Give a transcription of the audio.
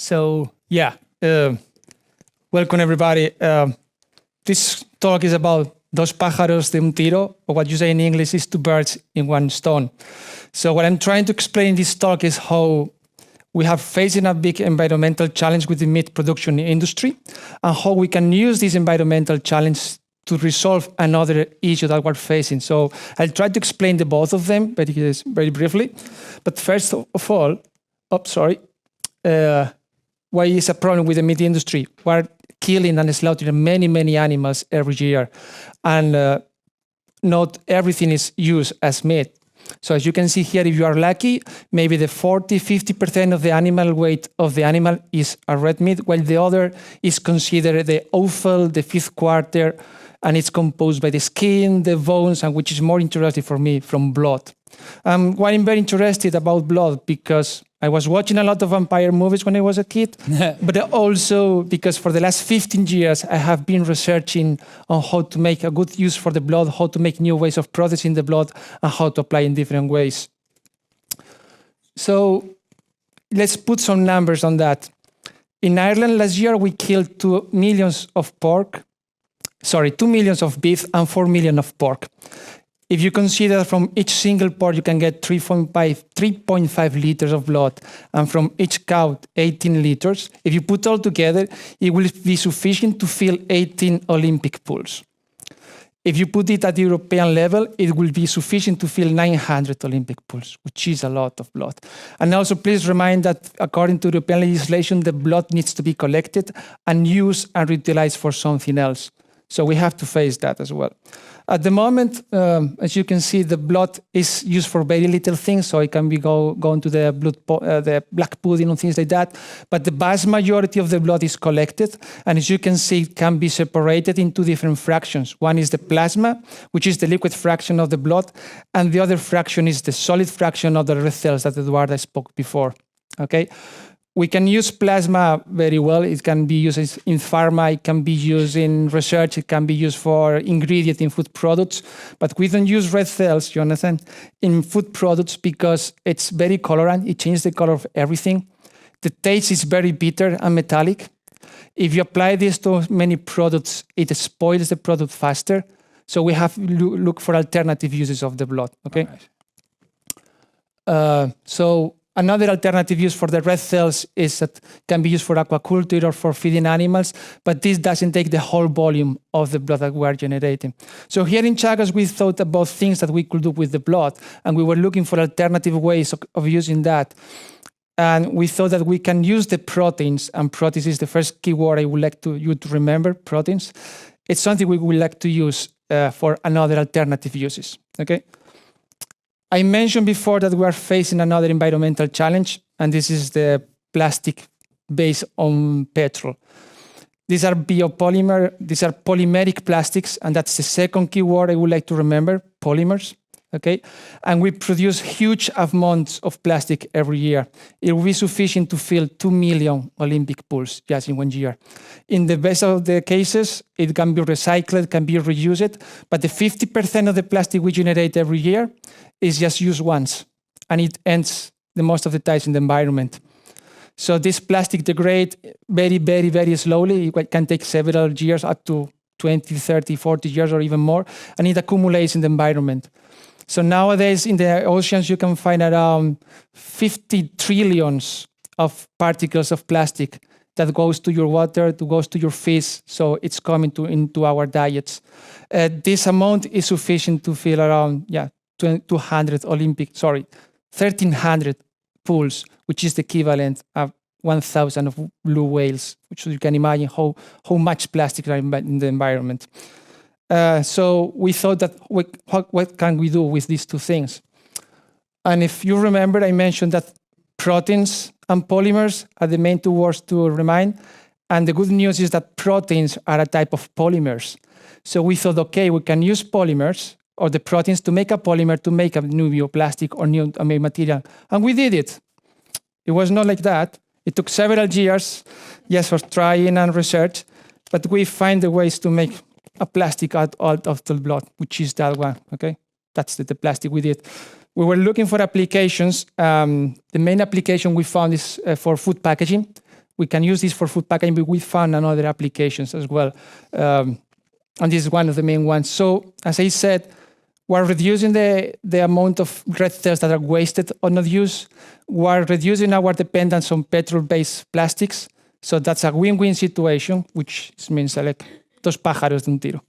So yeah, welcome everybody. This talk is about dos pájaros de un tiro, or what you say in English is two birds in one stone. So what I'm trying to explain in this talk is how we have facing a big environmental challenge with the meat production industry, and how we can use this environmental challenge to resolve another issue that we're facing. So I'll try to explain the both of them very briefly. But first of all, why is a problem with the meat industry? We're killing and slaughtering many animals every year, and not everything is used as meat. So as you can see here, if you are lucky, maybe the 40-50% of the animal weight of the animal is a red meat, while the other is considered the offal, the fifth quarter, and it's composed by the skin, the bones, and which is more interesting for me, from blood. Why I'm very interested about blood, because I was watching a lot of vampire movies when I was a kid, but also because for the last 15 years, I have been researching on how to make a good use for the blood, how to make new ways of processing the blood, and how to apply in different ways. So let's put some numbers on that. In Ireland last year, we killed 2 million of beef and 4 million of pork. If you consider from each single pork, you can get 3.5 liters of blood, and from each cow, 18 liters. If you put all together, it will be sufficient to fill 18 Olympic pools. If you put it at the European level, it will be sufficient to fill 900 Olympic pools, which is a lot of blood. And also please remind that according to European legislation, the blood needs to be collected and used and reutilized for something else. So we have to face that as well. At the moment, as you can see, the blood is used for very little things, so it can be going to the black pudding and things like that. But the vast majority of the blood is collected, and as you can see, it can be separated into different fractions. One is the plasma, which is the liquid fraction of the blood, and the other fraction is the solid fraction of the red cells that Eduardo spoke before. Okay. We can use plasma very well. It can be used in pharma, it can be used in research, it can be used for ingredient in food products, but we don't use red cells, you understand, in food products because it's very colorant. It changes the color of everything. The taste is very bitter and metallic. If you apply this to many products, it spoils the product faster. So we have to look for alternative uses of the blood, okay? Right. So another alternative use for the red cells is that can be used for aquaculture or for feeding animals, but this doesn't take the whole volume of the blood that we are generating. So here in Teagasc, we thought about things that we could do with the blood, and we were looking for alternative ways of using that. And we thought that we can use the proteins, and proteins is the first keyword I would like you to remember, proteins. It's something we would like to use for another alternative uses, okay? I mentioned before that we are facing another environmental challenge, and this is the plastic based on petrol. These are polymeric plastics, and that's the second keyword I would like to remember, polymers. Okay, and we produce huge amounts of plastic every year. It will be sufficient to fill 2 million Olympic pools just in 1 year. In the best of the cases, it can be recycled, can be reused, but the 50% of the plastic we generate every year is just used once, and it ends the most of the times in the environment. So this plastic degrades very slowly. It can take several years, up to 20, 30, 40 years or even more, and it accumulates in the environment. So nowadays in the oceans, you can find around 50 trillions of particles of plastic that goes to your water, goes to your fish. So it's coming into our diets. This amount is sufficient to fill around 1,300 pools, which is the equivalent of 1,000 of blue whales, which you can imagine how much plastic are in the environment. So we thought that what can we do with these two things? And if you remember, I mentioned that proteins and polymers are the main two words to remind. And the good news is that proteins are a type of polymers. So we thought, okay, we can use polymers or the proteins to make a polymer, to make a new bioplastic or new material. And we did it. It was not like that. It took several years, yes, for trying and research, but we find the ways to make a plastic out of the blood, which is that one, okay? That's the plastic we did. We were looking for applications. The main application we found is for food packaging. we can use this for food packaging, but we found another applications as well. And this is one of the main ones. So as I said, we're reducing the amount of red cells that are wasted or not used. We're reducing our dependence on petrol-based plastics. So that's a win-win situation, which means like dos pájaros de un tiro.